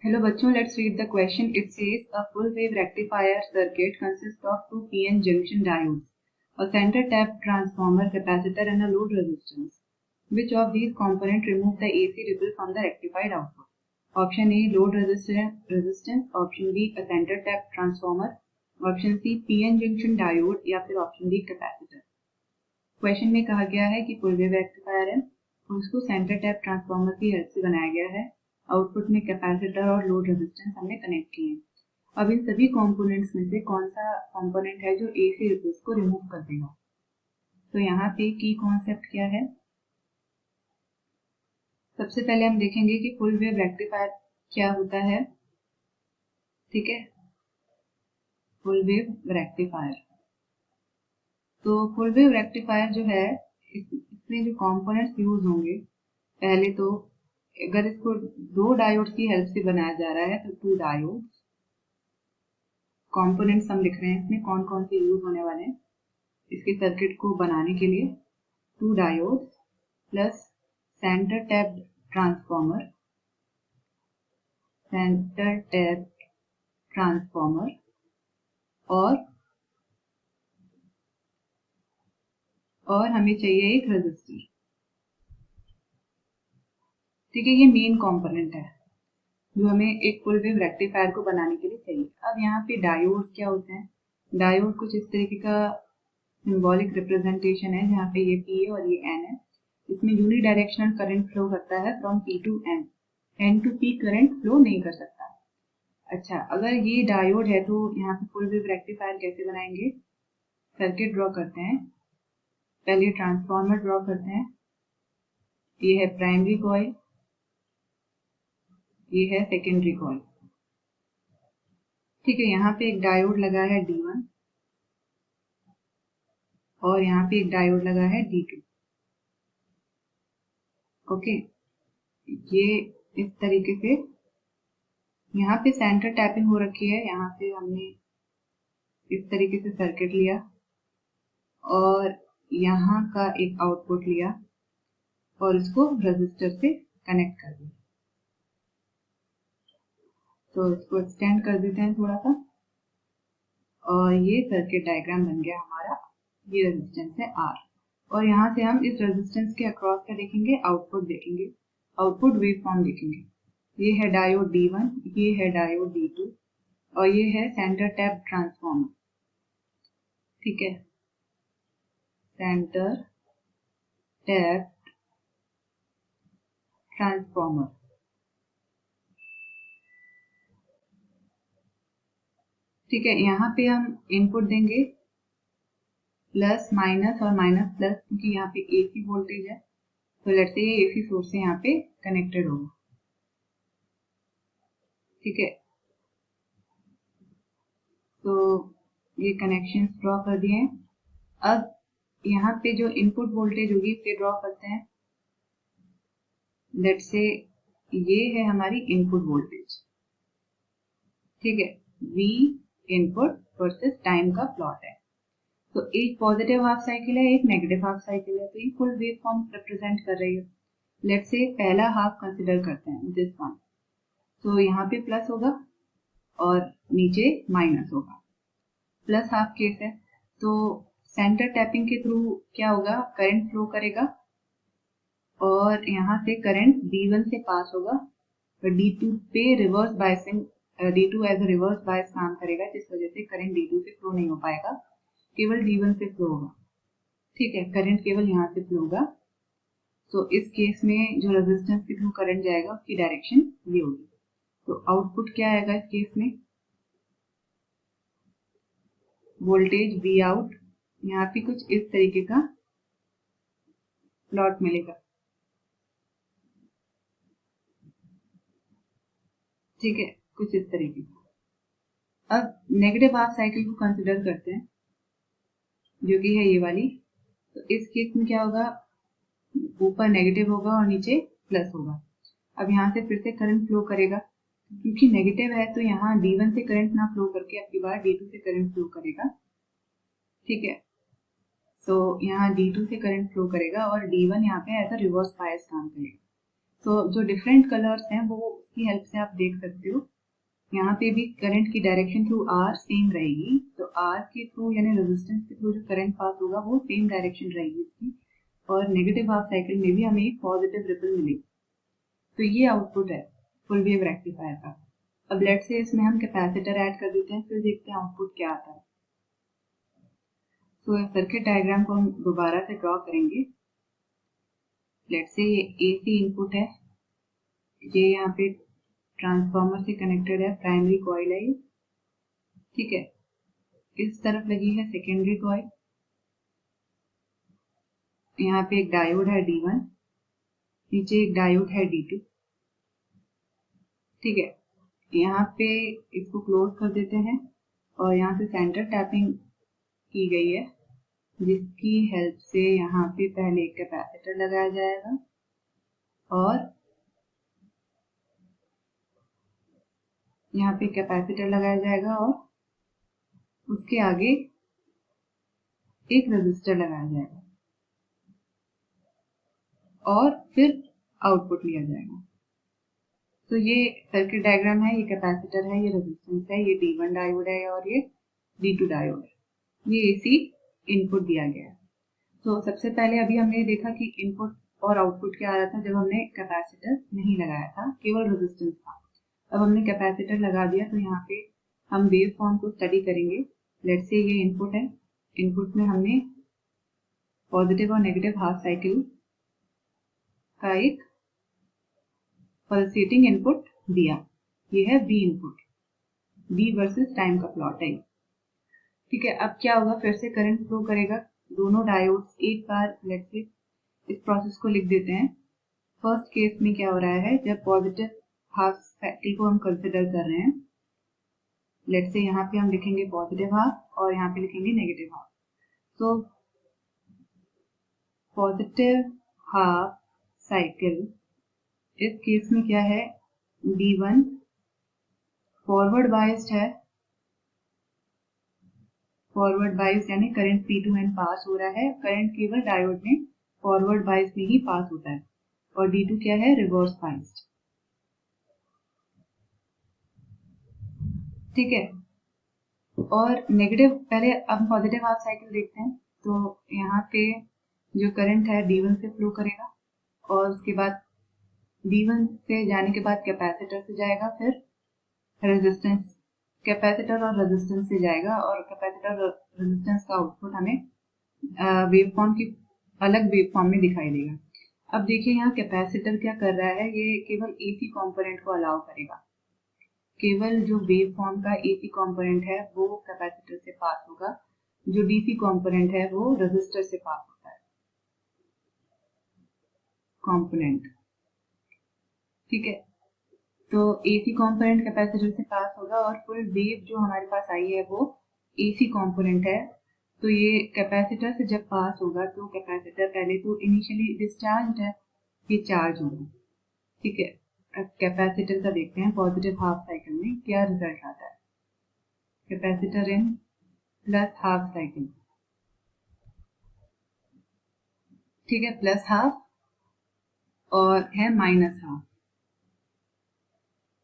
Hello बच्चों, let's read the question. It says a full wave rectifier circuit consists of two PN junction diodes, a center tap transformer, capacitor and a load resistance. Which of these components remove the AC ripple from the rectified output? Option A load resistance, option B a center tap transformer, option C PN junction diode या फिर option D capacitor. Question में कहा गया है कि full wave rectifier है और उसको सेंटर टैप ट्रांसफार्मर की हेल्प से बनाया गया है। आउटपुट में कैपेसिटर और लोड रेजिस्टेंस हमने कनेक्ट किए हैं। अब इन सभी कंपोनेंट्स में से कौन सा कंपोनेंट है जो एसी रिपल्स को रिमूव कर देगा? तो यहाँ पे की कॉन्सेप्ट क्या है? सबसे पहले हम देखेंगे कि फुल वेव रेक्टिफायर क्या होता है। ठीक है, फुल वेव रेक्टिफायर। तो फुल वेव रेक्टिफायर जो है इसमें जो कंपोनेंट्स यूज होंगे, पहले तो अगर इसको दो डायोड्स की हेल्प से बनाया जा रहा है तो टू डायोड्स। कंपोनेंट्स हम लिख रहे हैं इसमें कौन कौन से यूज होने वाले हैं इसके सर्किट को बनाने के लिए। Two diodes plus centre tap transformer, centre tap transformer और हमें चाहिए एक रेजिस्टर। ठीक है, ये मेन कंपोनेंट है जो हमें एक फुल वेव रेक्टिफायर को बनाने के लिए चाहिए। अब यहाँ पे डायोड क्या होते हैं? डायोड कुछ इस तरीके का सिंबॉलिक रिप्रेजेंटेशन है जहाँ पे ये P है और ये N है। इसमें यूनिडायरेक्शनल करंट फ्लो करता है from P to N। N to P current flow नहीं कर सकता। अच्छा, अगर ये डायोड है तो यहाँ पे फुल वेव रेक्टिफायर कैसे बनाएंगे? सर्किट ड्रॉ करते हैं। पहले ट्रांसफार्मर ड्रॉ करते हैं। ये है प्राइमरी कॉइल, ये है सेकेंडरी कॉइल। ठीक है, यहाँ पे एक डायोड लगा है D1 और यहाँ पे एक डायोड लगा है D2। ओके, ये इस तरीके से यहाँ पे सेंटर टैपिंग हो रखी है। यहाँ से हमने इस तरीके से सर्किट लिया और यहाँ का एक आउटपुट लिया और इसको रजिस्टर से कनेक्ट कर दिया। तो इसको एक्सटेंड कर देते हैं थोड़ा सा और ये सर्किट डायग्राम बन गया हमारा। ये रेजिस्टेंस है R और यहाँ से हम इस रेजिस्टेंस के अक्रॉस क्या देखेंगे? आउटपुट देखेंगे, आउटपुट वेव फॉर्म देखेंगे। ये है डायोड D1, ये है डायोड D2 और ये है सेंटर टैप ट्रांसफार्मर। ठीक है, सेंटर टैप ट्रांसफार्मर। ठीक है, यहाँ पे हम इनपुट देंगे प्लस माइनस और माइनस प्लस, क्योंकि यहाँ पे AC वोल्टेज है तो लेट्स से ये AC सोर्स से यहाँ पे कनेक्टेड होगा। ठीक है, तो ये कनेक्शन ड्रॉ कर दिए हैं। अब यहाँ पे जो इनपुट वोल्टेज होगी इसे ड्रॉ करते हैं। लेट्स से ये है हमारी इनपुट वोल्टेज। ठीक है, V इनपुट वर्सेस टाइम का प्लॉट है। तो एक पॉजिटिव हाफ साइकिल है, एक नेगेटिव हाफ साइकिल है, तो ये फुल वेव फॉर्म रिप्रेजेंट कर रही है। लेट्स से पहला हाफ कंसिडर करते हैं, दिस वन। तो यहाँ पे प्लस होगा और नीचे माइनस होगा। प्लस हाफ केस है तो सेंटर टैपिंग के थ्रू क्या होगा? करंट फ्लो करेगा और यहाँ से करंट D1 से पास होगा और D2 पे reverse biasing, D2 as a reverse bias काम करेगा, जिस वजह से करंट D2 से फ्लो नहीं हो पाएगा, केवल D1 से फ्लो होगा। ठीक है, करंट केवल यहाँ से फ्लो होगा। तो इस केस में जो रेजिस्टेंस के थ्रू करंट जाएगा उसकी डायरेक्शन ये होगी। तो आउटपुट क्या आएगा इस केस में? वोल्टेज V आउट यहाँ पे कुछ इस तरीके का प्लॉट मिलेगा। ठीक है, कुछ इस तरीके का। अब नेगेटिव हाफ साइकिल को कंसिडर करते हैं जो कि है ये वाली। तो इस केस में क्या होगा? ऊपर नेगेटिव होगा और नीचे प्लस होगा। अब यहाँ से फिर से करंट फ्लो करेगा, क्योंकि नेगेटिव है तो यहाँ D1 से करंट ना फ्लो करके अब की बार D2 से करंट फ्लो करेगा। ठीक है, तो यहाँ D2 से करंट फ्लो करेगा और D1 यहाँ पे एज अ रिवर्स बायस काम करेगा। तो जो डिफरेंट कलर्स हैं वो उसकी हेल्प से आप देख सकते हो। यहाँ पे भी करंट की डायरेक्शन थ्रू आर सेम रहेगी, तो आर के थ्रू यानी रेजिस्टेंस के थ्रू जो करंट पास होगा वो सेम डायरेक्शन रहेगी इसकी, और नेगेटिव हाफ साइकिल में भी हमें एक पॉजिटिव रिपल मिलेगी। तो ये आउटपुट है फुल वेव रेक्टिफायर का। अब लेट्स से इसमें हम कैपेसिटर ऐड कर देते हैं, फिर देखते हैं आउटपुट क्या आता है। तो सर्किट डायग्राम को हम दोबारा से ड्रॉ करेंगे। लेट्स से ये एसी इनपुट है, ये यहाँ पे ट्रांसफार्मर से कनेक्टेड है, प्राइमरी कॉइल है ये, ठीक है। इस तरफ लगी है सेकेंडरी कॉइल, यहाँ पे एक डायोड है D1, नीचे एक डायोड है D2, ठीक है। यहाँ पे इसको क्लोज कर देते हैं और यहाँ से सेंटर टैपिंग की गई है, जिसकी हेल्प से यहाँ पे पहले एक कैपेसिटर लगाया जाएगा और यहाँ पे कैपेसिटर लगाया जाएगा और उसके आगे एक रेजिस्टर लगाया जाएगा और फिर आउटपुट लिया जाएगा। तो ये सर्किट डायग्राम है, ये कैपेसिटर है, ये रेजिस्टेंस है, ये D1 डायोड है और ये D2 डायोड है। ये AC इनपुट दिया गया है। तो सबसे पहले अभी हमने देखा कि इनपुट और आउटपुट क्या आ रहा था जब हमने कैपेसिटर नहीं लगाया था, केवल रेजिस्टेंस था। अब हमने कैपेसिटर लगा दिया, तो यहाँ पे हम वेव फॉर्म को स्टडी करेंगे। लेट्स से ये इनपुट है, इनपुट में हमने पॉजिटिव और नेगेटिव हाफ साइकिल का एक पल्सेटिंग इनपुट दिया। ये है V input, V versus time का प्लॉट है, ठीक है। अब क्या होगा, फिर से करंट फ्लो करेगा, दोनों डायोड्स एक बार। लेट्स से इस प्रोसेस को लिख देते हैं। फर्स्ट केस में क्या हो रहा है, जब पॉजिटिव हाफ साइकिल को हम कंसिडर कर रहे हैं, लेट्स से यहाँ पे हम लिखेंगे पॉजिटिव हाफ और यहाँ पे लिखेंगे नेगेटिव हाफ। तो पॉजिटिव हाफ साइकिल इस केस में क्या है, D1 फॉरवर्ड बाइस्ड है, फॉरवर्ड बाइस्ड यानी करंट P2N पास हो रहा है। करंट केवल डायोड में फॉरवर्ड बाइस्ड में ही पास होता है, और D2 क्या है, रिवर्स बाइस्ड, ठीक है। और नेगेटिव, पहले अब पॉजिटिव हाफ साइकिल देखते हैं। तो यहाँ पे जो करंट है D1 से फ्लो करेगा और उसके बाद D1 से जाने के बाद कैपेसिटर से जाएगा, फिर रेजिस्टेंस, कैपेसिटर और रेजिस्टेंस से जाएगा, और कैपेसिटर और रेजिस्टेंस का आउटपुट हमें वेवफॉर्म की अलग वेवफॉर्म में दिखाई देगा। अब देखिए यहाँ कैपेसिटर क्या कर रहा है, ये केवल AC कंपोनेंट को अलाउ करेगा। केवल जो वेव फॉर्म का AC कंपोनेंट है वो कैपेसिटर से पास होगा, जो DC कंपोनेंट है वो रेजिस्टर से पास होता है कंपोनेंट, ठीक है। तो AC कंपोनेंट कैपेसिटर से पास होगा और फुल वेव जो हमारे पास आई है वो AC कंपोनेंट है। तो ये कैपेसिटर से जब पास होगा तो कैपेसिटर पहले तो इनिशियली डिस्चार्ज है, ये चार्ज होगा, ठीक है। अब कैपेसिटर का देखते हैं पॉजिटिव हाफ साइकिल में क्या रिजल्ट आता है। Capacitor in plus half cycle, ठीक है, प्लस हाफ और है माइनस हाफ।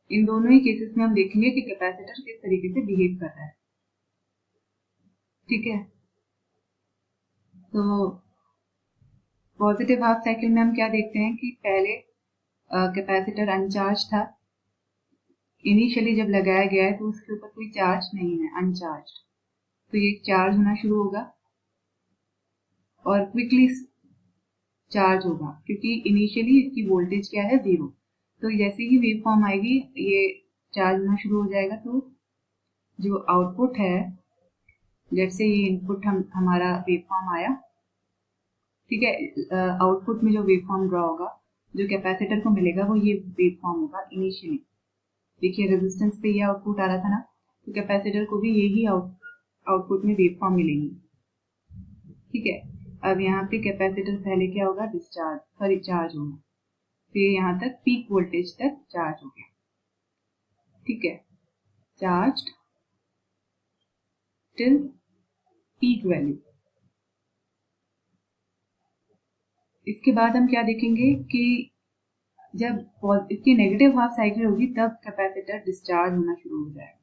इन दोनों ही केसेस में हम देखेंगे कि कैपेसिटर किस तरीके से बिहेव कर रहा है, ठीक है। तो पॉजिटिव हाफ साइकिल में हम क्या देखते हैं कि पहले कैपेसिटर अनचार्ज था, इनिशियली जब लगाया गया है तो उसके ऊपर कोई चार्ज नहीं है, अनचार्ज। तो ये चार्ज होना शुरू होगा और क्विकली चार्ज होगा, क्योंकि इनिशियली इसकी वोल्टेज क्या है, 0। तो जैसे ही वेव फॉर्म आएगी ये चार्ज होना शुरू हो जाएगा। तो जो आउटपुट है, लेट्स से ये इनपुट हमारा वेव फॉर्म आया, ठीक है। आउटपुट में जो वेव फॉर्म ड्रॉ होगा, जो कैपेसिटर को मिलेगा वो ये वेव फॉर्म होगा इनिशियली। देखिए रेजिस्टेंस पे ये आउटपुट आ रहा था ना, तो कैपेसिटर को भी यही आउटपुट में वेव फॉर्म मिलेगी, ठीक है। अब यहाँ पे कैपेसिटर पहले क्या होगा, डिस्चार्ज, सॉरी चार्ज होगा, फिर यहाँ तक पीक वोल्टेज तक चार्ज हो गया, ठीक है, चार्ज्ड टिल पीक वैल्यू। इसके बाद हम क्या देखेंगे कि जब इसकी नेगेटिव हाफ साइकिल होगी तब कैपेसिटर डिस्चार्ज होना शुरू हो जाएगा,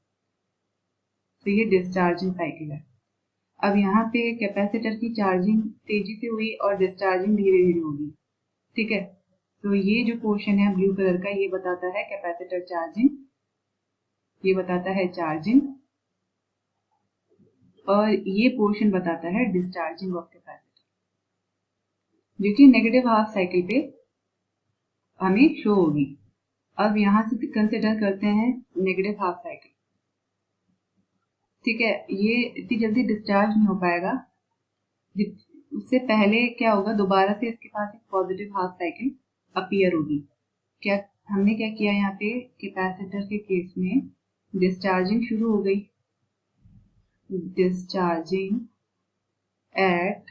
तो ये डिस्चार्जिंग साइकिल है। अब यहाँ पे कैपेसिटर की चार्जिंग तेजी से हुई और डिस्चार्जिंग धीरे धीरे होगी, ठीक है। तो ये जो पोर्शन है ब्लू कलर का, ये बताता है कैपेसिटर चार्जिंग, ये बताता है चार्जिंग, और ये पोर्शन बताता है डिस्चार्जिंग ऑफ कैपेसिटर, जो कि नेगेटिव हाफ साइकिल पे हमें शो होगी। अब यहाँ से कंसिडर करते हैं नेगेटिव हाफ साइकिल, ठीक है। ये इतनी जल्दी डिस्चार्ज नहीं हो पाएगा, उससे पहले क्या होगा, दोबारा से इसके पास एक पॉजिटिव हाफ साइकिल अपीयर होगी। क्या हमने क्या किया यहाँ पे, कैपेसिटर के केस में डिस्चार्जिंग शुरू हो गई, discharging at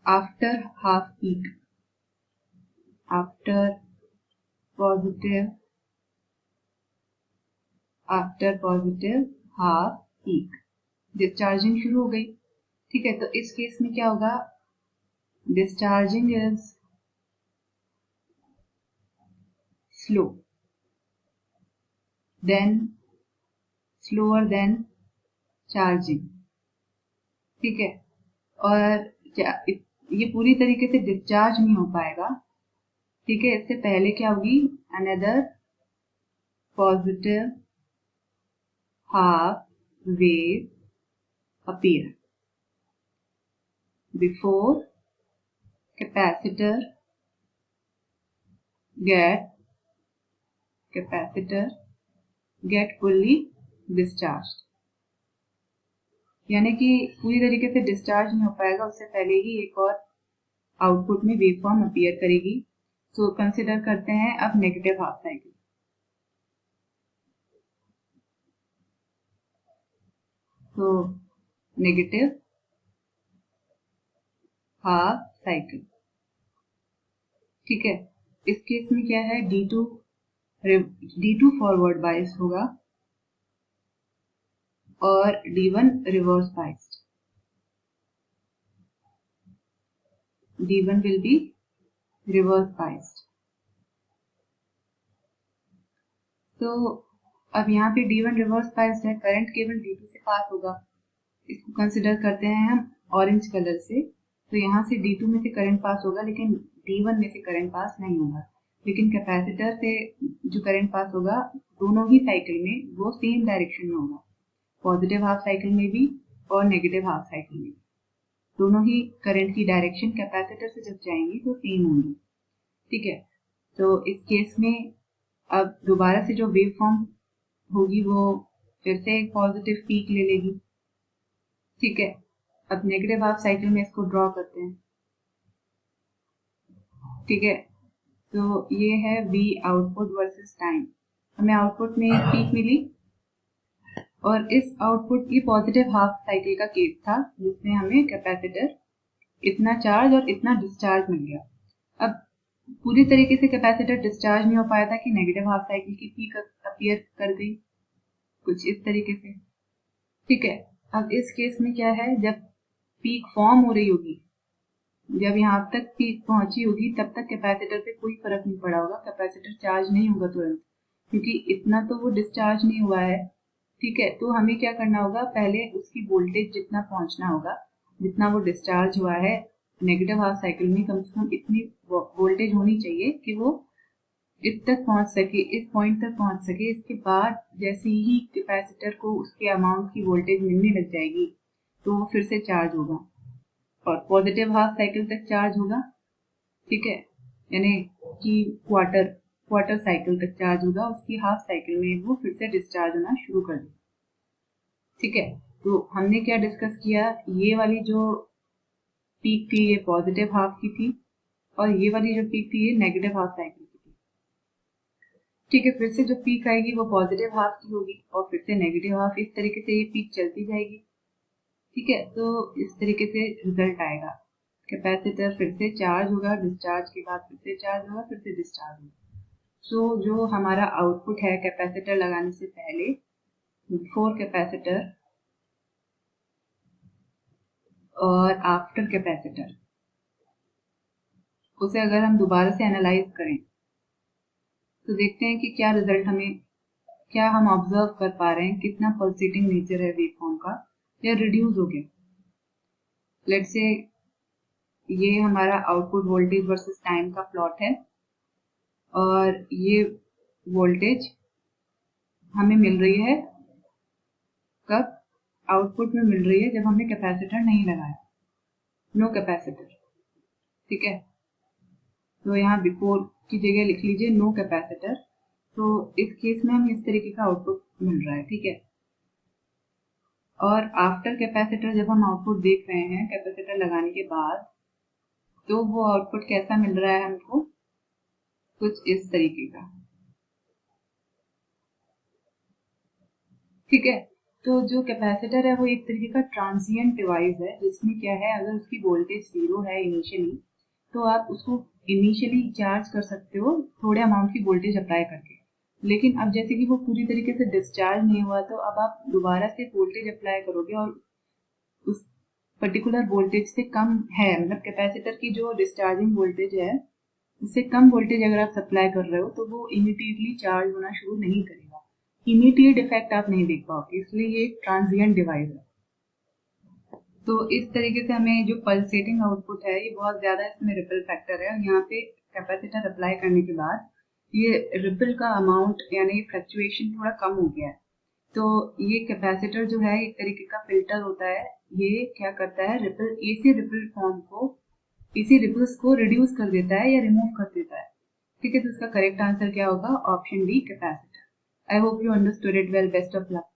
after half peak, after positive half peak discharging शुरू हो गई, ठीक है। तो इस केस में क्या होगा, discharging is slow than slower than charging, ठीक है। और ये पूरी तरीके से डिस्चार्ज नहीं हो पाएगा, ठीक है। इससे पहले क्या होगी, another positive half wave appear before capacitor get fully discharged, यानी कि पूरी तरीके से डिस्चार्ज नहीं हो पाएगा, उससे पहले ही एक और आउटपुट में वेव फॉर्म अपीयर करेगी। तो कंसिडर करते हैं अब नेगेटिव हाफ साइकिल। तो नेगेटिव हाफ साइकिल, ठीक है। इस केस में क्या है, D2 फॉरवर्ड बाइस होगा और D1 reverse biased, D1 will be reverse biased। तो अब यहाँ पे D1 रिवर्स बाइस्ड है, करंट केवल D2 से पास होगा। इसको कंसिडर करते हैं हम ऑरेंज कलर से, तो यहाँ से D2 में से करंट पास होगा, लेकिन D1 में से करंट पास नहीं होगा। लेकिन कैपेसिटर से जो करंट पास होगा दोनों ही साइकिल में वो सेम डायरेक्शन में होगा, पॉजिटिव हाफ साइकिल में भी और नेगेटिव हाफ साइकिल में भी। दोनों ही करंट की डायरेक्शन कैपेसिटर से जब जाएंगी तो सेम होंगी, ठीक है। तो इस केस में अब दोबारा से जो वेव फॉर्म होगी वो फिर से एक पॉजिटिव पीक ले लेगी, ठीक है। अब नेगेटिव हाफ साइकिल में इसको ड्रॉ करते हैं, ठीक है। तो ये है V आउटपुट वर्सेस टाइम। हमें आउटपुट में एक पीक मिली और इस आउटपुट की पॉजिटिव हाफ साइकिल का केस था, जिसमें हमें कैपेसिटर इतना चार्ज और इतना डिस्चार्ज मिल गया। अब पूरी तरीके से कैपेसिटर डिस्चार्ज नहीं हो पाया था कि नेगेटिव हाफ साइकिल की पीक अपीयर कर गई, कुछ इस तरीके से, ठीक है। अब इस केस में क्या है, जब पीक फॉर्म हो रही होगी, जब यहाँ तक पीक पहुंची होगी, तब तक कैपेसिटर पे कोई फर्क नहीं पड़ा होगा, कैपेसिटर चार्ज नहीं होगा तुरंत, क्योंकि इतना तो वो डिस्चार्ज नहीं हुआ है, ठीक है। तो हमें क्या करना होगा, पहले उसकी वोल्टेज जितना पहुंचना होगा, जितना वो डिस्चार्ज हुआ है नेगेटिव हाफ साइकिल में, कम से कम इतनी वोल्टेज होनी चाहिए कि वो इस तक पहुंच सके, इस पॉइंट तक पहुंच सके। इसके बाद जैसे ही कैपेसिटर को उसके अमाउंट की वोल्टेज मिलने लग जाएगी तो वो फिर से चार्ज होगा और पॉजिटिव हाफ साइकिल तक चार्ज होगा, ठीक है। यानी कि क्वार्टर साइकिल तक चार्ज होगा, उसकी हाफ साइकिल में वो फिर से डिस्चार्ज होना शुरू कर देगा, ठीक है। तो हमने क्या डिस्कस किया, ये वाली जो पीक थी ये पॉजिटिव हाफ की थी और ये वाली जो पीक थी ये नेगेटिव हाफ साइकिल की थी, ठीक है। फिर से जो पीक आएगी वो पॉजिटिव हाफ की होगी और फिर से नेगेटिव हाफ, इस तरीके से ये पीक चलती जाएगी, ठीक है। तो इस तरीके से रिजल्ट आएगा, कैपेसिटर फिर से चार्ज होगा, डिस्चार्ज के बाद फिर से चार्ज होगा, फिर से डिस्चार्ज होगा। सो जो हमारा आउटपुट है कैपेसिटर लगाने से पहले, बिफोर कैपेसिटर और आफ्टर कैपेसिटर, उसे अगर हम दोबारा से एनालाइज करें तो देखते हैं कि क्या रिजल्ट क्या हम ऑब्जर्व कर पा रहे हैं, कितना पल्सेटिंग नेचर है वेवफॉर्म का या रिड्यूस हो गया। लेट्स से ये हमारा आउटपुट वोल्टेज वर्सेस टाइम का प्लॉट है और ये वोल्टेज हमें मिल रही है कब? आउटपुट में मिल रही है जब हमने कैपेसिटर नहीं लगाया, नो कैपेसिटर। ठीक है, तो यहाँ बिफोर की जगह लिख लीजिए नो कैपेसिटर। तो इस केस में हमें इस तरीके का आउटपुट मिल रहा है। ठीक है, और आफ्टर कैपेसिटर जब हम आउटपुट देख रहे हैं कैपेसिटर लगाने के बाद, तो वो आउटपुट कैसा मिल रहा है हमको? कुछ इस तरीके का। ठीक है, तो जो कैपेसिटर है वो एक तरीके का ट्रांसिएंट डिवाइस है, जिसमें क्या है, अगर उसकी वोल्टेज 0 है इनिशियली, तो आप उसको इनिशियली चार्ज कर सकते हो थोड़े अमाउंट की वोल्टेज अप्लाई करके। लेकिन अब जैसे कि वो पूरी तरीके से डिस्चार्ज नहीं हुआ, तो अब आप दोबारा से वोल्टेज अप्लाई करोगे और उस पर्टिकुलर वोल्टेज से कम है, मतलब कैपेसिटर की जो डिस्चार्जिंग वोल्टेज है उससे कम वोल्टेज अगर आप सप्लाई कर रहे हो तो वो इमीडिएटली चार्ज होना शुरू नहीं करेगा। इमीडिएट इफेक्ट आप नहीं देख पाओगे, इसलिए ये एक ट्रांजिएंट डिवाइस है। तो इस तरीके से हमें जो पल्सेटिंग आउटपुट है ये बहुत ज्यादा इसमें रिपल फैक्टर है, और यहाँ पे कैपेसिटर अप्लाई करने के बाद ये रिपल का अमाउंट यानी फ्लक्चुएशन थोड़ा कम हो गया है। तो ये कैपेसिटर जो है एक तरीके का फिल्टर होता है, ये क्या करता है, एसी रिपल्स को रिड्यूस कर देता है या रिमूव कर देता है। ठीक है, तो इसका करेक्ट आंसर क्या होगा? Option D, capacitor. I hope you understood it well. Best of luck.